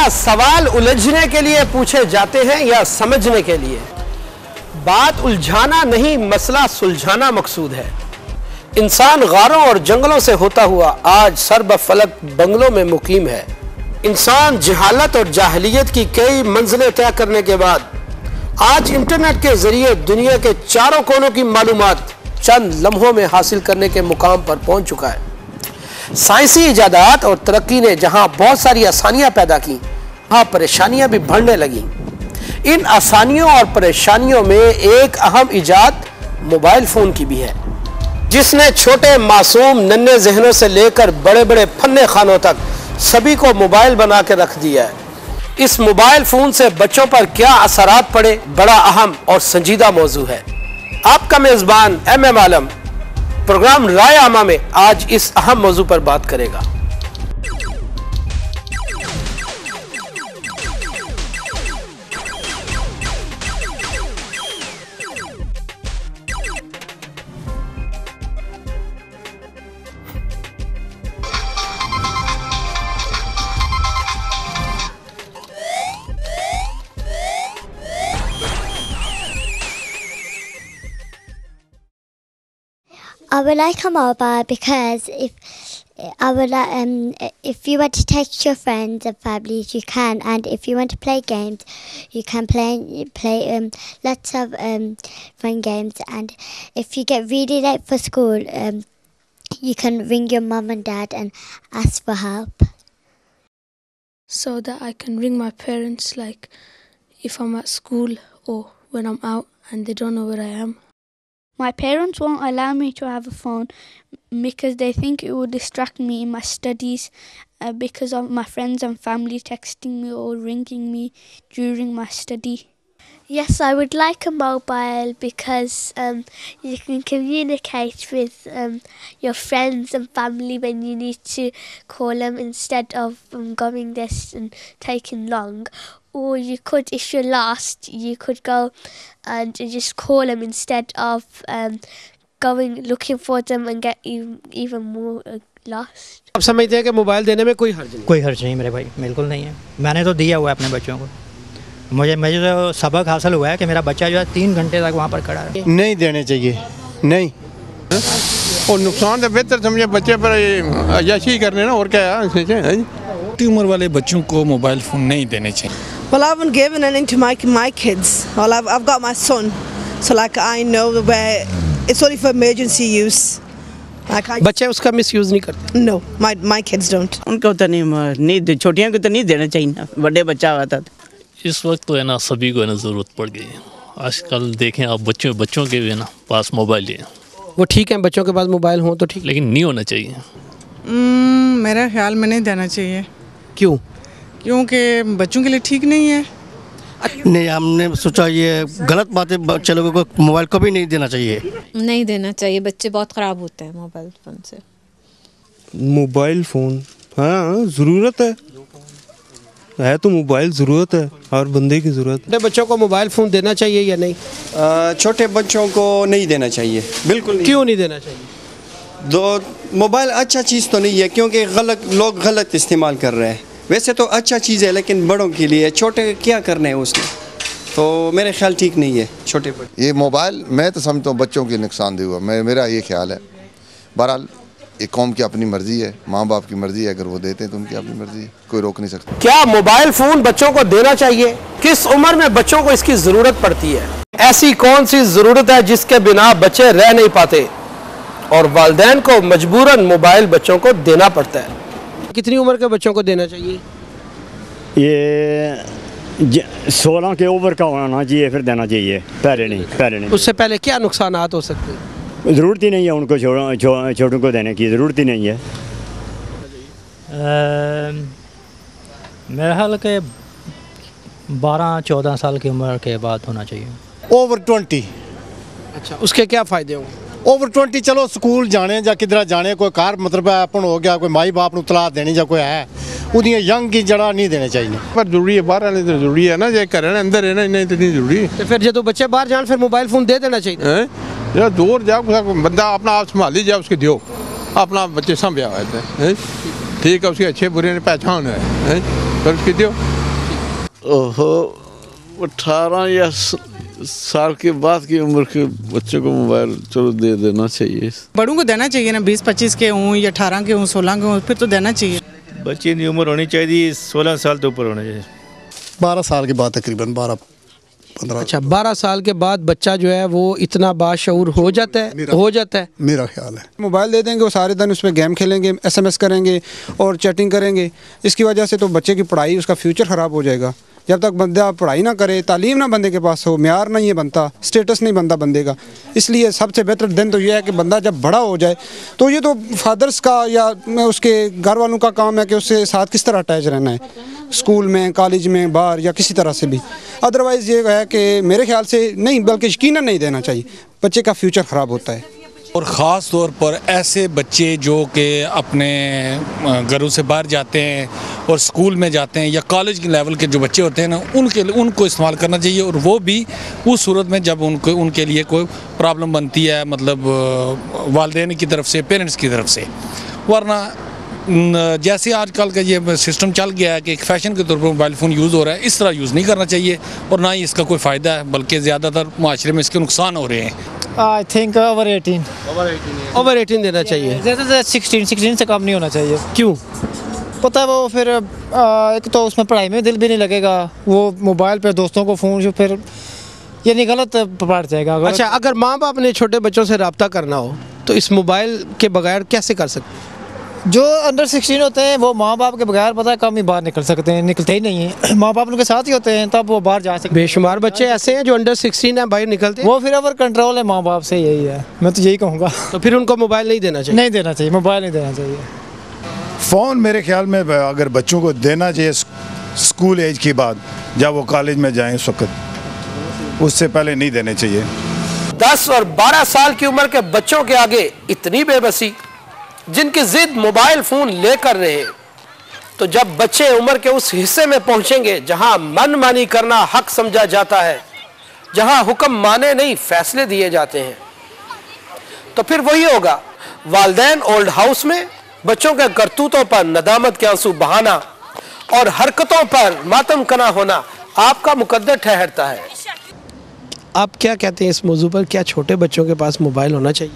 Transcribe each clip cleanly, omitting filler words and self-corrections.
क्या सवाल उलझने के लिए पूछे जाते हैं या समझने के लिए? बात उलझाना नहीं, मसला सुलझाना मकसूद है। इंसान गारों और जंगलों से होता हुआ आज सरबफलक बंगलों में मुकीम है। इंसान जहालत और जाहलियत की कई मंजिलें तय करने के बाद आज इंटरनेट के जरिए दुनिया के चारों कोनों की मालूमात चंद लम्हों में हासिल करने के मुकाम पर पहुंच चुका है। साइंसी इजादात और तरक्की ने जहां बहुत सारी आसानियां पैदा की, वहां परेशानियां भी बढ़ने लगी। इन आसानियों और परेशानियों में एक अहम इजाद मोबाइल फोन की भी है, जिसने छोटे मासूम नन्हे जहनों से लेकर बड़े बड़े फन्ने खानों तक सभी को मोबाइल बना के रख दिया है। इस मोबाइल फोन से बच्चों पर क्या असरात पड़े, बड़ा अहम और संजीदा मौजू है। आपका मेजबान MM आलम प्रोग्राम राय आमा में आज इस अहम मौजू पर बात करेगा। I would like a mobile because if you want to text your friends and families, you can, and if you want to play games, you can play lots of fun games. And if you get really late for school, you can ring your mum and dad and ask for help. So that I can ring my parents, like if I'm at school or when I'm out and they don't know where I am. My parents won't allow me to have a phone because they think it will distract me in my studies because of my friends and family texting me or ringing me during my study. Yes, I would like a mobile because you can communicate with your friends and family when you need to call them instead of going this and taking long. Or you could, if you're lost, you could go and just call them instead of going looking for them and get even more lost. आप समझते हैं कि mobile देने में कोई हर्ज नहीं? कोई हर्ज नहीं मेरे भाई, बिल्कुल नहीं है। मैंने तो दिया हुआ है अपने बच्चों को। मुझे तो सबक हासिल हुआ है कि मेरा बच्चा जो है 3 घंटे तक वहाँ पर खड़ा है। नहीं देने चाहिए, नहीं। और नुकसान तो बेहतर समझे बच्चे पर अयाशी करने ना, और क्या है। छोटी उम्र वाले बच्चों को मोबाइल फ़ोन नहीं देने चाहिए। Well, I haven't given anything to my kids. Well, I've got my son, so like I know where it's only for emergency use. बच्चे उसका मिसयूज नहीं करते? No, my kids don't. उनको तो नहीं छोटियों को तो नहीं देना चाहिए ना, बड़े बच्चा हुआ था। इस वक्त तो है ना सभी को है ना ज़रूरत पड़ गई है। आजकल देखें आप बच्चों के भी है ना पास मोबाइल है। वो ठीक है, बच्चों के पास मोबाइल हो तो ठीक, लेकिन नहीं होना चाहिए। मेरा ख्याल में नहीं देना चाहिए। क्यों? क्योंकि बच्चों के लिए ठीक नहीं है। नहीं, हमने सोचा ये गलत बात है, बच्चे लोगों को मोबाइल कभी नहीं देना चाहिए। नहीं देना चाहिए, बच्चे बहुत ख़राब होते हैं मोबाइल फ़ोन से। मोबाइल फ़ोन हाँ ज़रूरत है तो मोबाइल ज़रूरत है, और बंदे की ज़रूरत। छोटे बच्चों को मोबाइल फ़ोन देना चाहिए या नहीं? छोटे बच्चों को नहीं देना चाहिए, बिल्कुल नहीं। क्यों नहीं देना चाहिए? मोबाइल अच्छा चीज़ तो नहीं है, क्योंकि लोग गलत इस्तेमाल कर रहे हैं। वैसे तो अच्छा चीज़ है, लेकिन बड़ों के लिए, छोटे क्या करना है उसने, तो मेरे ख्याल ठीक नहीं है। छोटे ये मोबाइल मैं तो समझता हूँ बच्चों के नुकसानदेह हुआ, मेरा ये ख्याल है। बहरहाल एक कौम की अपनी मर्जी है, माँ बाप की मर्जी है, अगर वो देते हैं तो उनकी अपनी मर्जी है, कोई रोक नहीं सकता। क्या मोबाइल फोन बच्चों को देना चाहिए? किस उम्र में बच्चों को इसकी जरूरत पड़ती है? ऐसी कौन सी जरूरत है जिसके बिना बच्चे रह नहीं पाते और वालिदैन को मजबूरन मोबाइल बच्चों को देना पड़ता है? कितनी उम्र के बच्चों को देना चाहिए? ये 16 के ओवर का होना चाहिए, फिर देना चाहिए, पहले नहीं। उससे पहले क्या नुकसानात हो सकते हैं? ज़रूरत ही नहीं है उनको, छोटों को देने की ज़रूरत ही नहीं है। मेरे ख्याल के 12-14 साल की उम्र के बाद होना चाहिए। ओवर 20। अच्छा, उसके क्या फ़ायदे होंगे? ओवर 20 चलो स्कूल जाने या किधर जाने, कोई कार मतलब अपन हो गया, कोई माई बाप तलाक देनी या कोई है, उन्हें यंग की जड़ा नहीं देने चाहिए। पर जरूरी है, बाहर आने तो जरूरी है ना, जो घर अंदर है ना, नहीं तो नहीं जरूरी। तो फिर जो बच्चे बाहर जान फिर मोबाइल फ़ोन दे देना चाहिए। या दूर जाओ, बंदा अपना आप संभाल लीजिए, उसके दियो, अपना बच्चे संभाल है, ठीक है, उसके अच्छे बुरे पहचान है, फिर उसके दियो। ओहो 18 या साल के बाद की उम्र के बच्चों को मोबाइल चलो दे देना चाहिए। बड़ों को देना चाहिए ना, 20-25 के हों या 18 के हों 16 के हों, फिर तो देना चाहिए। बच्चे की उम्र होनी चाहिए 16 साल तो ऊपर होना चाहिए। 12 साल के बाद तकरीबन 12-15। अच्छा 12 साल के बाद बच्चा जो है वो इतना बाशऊर हो जाता है मेरा ख्याल है। मोबाइल दे देंगे वो सारे दिन उसमें गेम खेलेंगे, SMS करेंगे और चैटिंग करेंगे। इसकी वजह से तो बच्चे की पढ़ाई, उसका फ्यूचर ख़राब हो जाएगा। जब तक बंदा पढ़ाई ना करे, तालीम ना बंदे के पास हो, म्यार नहीं है बनता, स्टेटस नहीं बनता बंदे का। इसलिए सबसे बेहतर दिन तो ये है कि बंदा जब बड़ा हो जाए, तो ये तो फादर्स का या उसके घर वालों का काम है कि उसके साथ किस तरह अटैच रहना है, स्कूल में, कॉलेज में, बाहर या किसी तरह से भी। अदरवाइज़ ये है कि मेरे ख्याल से नहीं, बल्कि यकीनन नहीं देना चाहिए, बच्चे का फ्यूचर ख़राब होता है। और ख़ास तौर पर ऐसे बच्चे जो कि अपने घरों से बाहर जाते हैं और स्कूल में जाते हैं या कॉलेज के लेवल के जो बच्चे होते हैं ना, उनको इस्तेमाल करना चाहिए। और वो भी उस सूरत में जब उनके लिए कोई प्रॉब्लम बनती है, मतलब वालिदैन की तरफ से, पेरेंट्स की तरफ से। वरना जैसे आजकल का ये सिस्टम चल गया है कि एक फ़ैशन के तौर पर मोबाइल फ़ोन यूज़ हो रहा है, इस तरह यूज़ नहीं करना चाहिए और ना ही इसका कोई फ़ायदा है, बल्कि ज़्यादातर माशरे में इसके नुकसान हो रहे हैं। आई थिंक ओवर 18 देना चाहिए। ज़्यादा से 16 से कम नहीं होना चाहिए। क्यों? पता है वो फिर एक तो उसमें पढ़ाई में दिल भी नहीं लगेगा, वो मोबाइल पे दोस्तों को फ़ोन जो फिर ये नहीं गलत पड़ जाएगा। अच्छा, अगर माँ बाप ने छोटे बच्चों से रब्ता करना हो तो इस मोबाइल के बगैर कैसे कर सकते हैं? जो अंडर 16 होते हैं वो माँ बाप के बगैर पता है कम ही बाहर निकल सकते हैं, निकलते ही नहीं हैं। माँ बाप उनके साथ ही होते हैं तब वो बाहर जा सकते हैं। बेशुमार बच्चे ऐसे हैं जो अंडर 16 है, बाहर निकलते हैं। वो फिर ओवर कंट्रोल है माँ बाप से, यही है, मैं तो यही कहूँगा। तो फिर उनको मोबाइल नहीं देना चाहिए? नहीं देना चाहिए, मोबाइल नहीं देना चाहिए। फ़ोन मेरे ख्याल में अगर बच्चों को देना चाहिए स्कूल एज के बाद, जब वो कॉलेज में जाएँ उस वक्त, उससे पहले नहीं देने चाहिए। 10 और 12 साल की उम्र के बच्चों के आगे इतनी बेबसी, जिनकी जिद मोबाइल फोन लेकर रहे, तो जब बच्चे उम्र के उस हिस्से में पहुंचेंगे जहां मनमानी करना हक समझा जाता है, जहां हुक्म माने नहीं फैसले दिए जाते हैं, तो फिर वही होगा, वालिदैन ओल्ड हाउस में बच्चों के करतूतों पर नदामत के आंसू बहाना और हरकतों पर मातम कना होना आपका मुकद्दर ठहरता है। आप क्या कहते हैं इस मौजू पर? क्या छोटे बच्चों के पास मोबाइल होना चाहिए?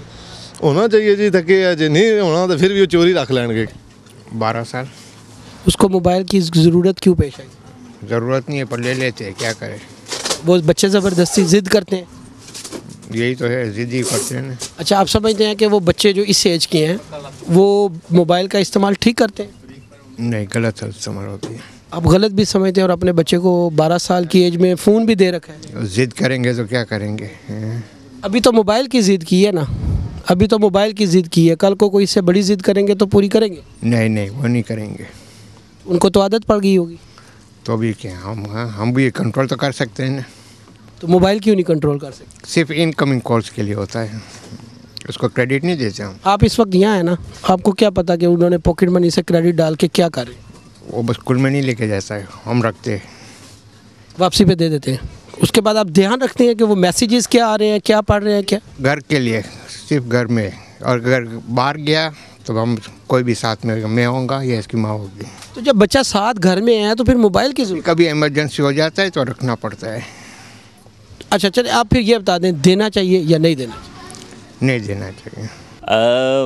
होना चाहिए जी, तके जो नहीं होना तो फिर भी वो चोरी रख लेंगे। 12 साल उसको मोबाइल की ज़रूरत क्यों पेश आई? ज़रूरत नहीं है पर ले लेते हैं, क्या करें। वो बच्चे ज़बरदस्ती जिद करते हैं, यही तो है, जिद ही करते हैं। अच्छा, आप समझते हैं कि वो बच्चे जो इस एज के हैं वो मोबाइल का इस्तेमाल ठीक करते हैं? नहीं, गलत इस्तेमाल होती है। आप गलत भी समझते हैं और अपने बच्चे को 12 साल की एज में फ़ोन भी दे रखा है। जिद करेंगे तो क्या करेंगे? अभी तो मोबाइल की जिद की है ना, अभी तो मोबाइल की जिद की है, कल को कोई इससे बड़ी जिद करेंगे तो पूरी करेंगे? नहीं, वो नहीं करेंगे। उनको तो आदत पड़ गई होगी। तो अभी क्या हम भी कंट्रोल तो कर सकते हैं ना। तो मोबाइल क्यों नहीं कंट्रोल कर सकते? सिर्फ इनकमिंग कॉल्स के लिए होता है, उसको क्रेडिट नहीं देते हम। आप इस वक्त यहाँ है ना, आपको क्या पता कि उन्होंने पॉकेट मनी से क्रेडिट डाल के क्या कर रहे हैं? वो बस स्कूल में नहीं लेके जाता है, हम रखते हैं, वापसी पे दे देते हैं। उसके बाद आप ध्यान रखते हैं कि वो मैसेजेस क्या आ रहे हैं, क्या पढ़ रहे हैं? क्या घर के लिए, सिर्फ घर में, और अगर बाहर गया तो हम कोई भी साथ में, मैं होऊंगा या इसकी माँ होगी। तो जब बच्चा साथ घर में है तो फिर मोबाइल की जरूरत? कभी इमरजेंसी हो जाता है तो रखना पड़ता है। अच्छा चलिए, आप फिर ये बता दें, देना चाहिए या नहीं देना चाहिए? नहीं देना चाहिए।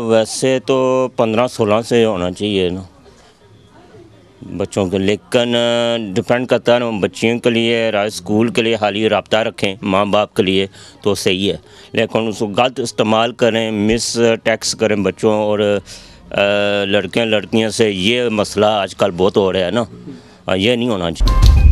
वैसे तो 15-16 से होना चाहिए ना बच्चों के, लेकिन डिपेंड करता है ना बच्चियों के लिए, राय स्कूल के लिए हाली रब्ता रखें माँ बाप के लिए तो सही है, लेकिन उसको गलत इस्तेमाल करें, मिस टैक्स करें बच्चों और लड़कियां से, ये मसला आजकल बहुत हो रहा है ना, ये नहीं होना चाहिए।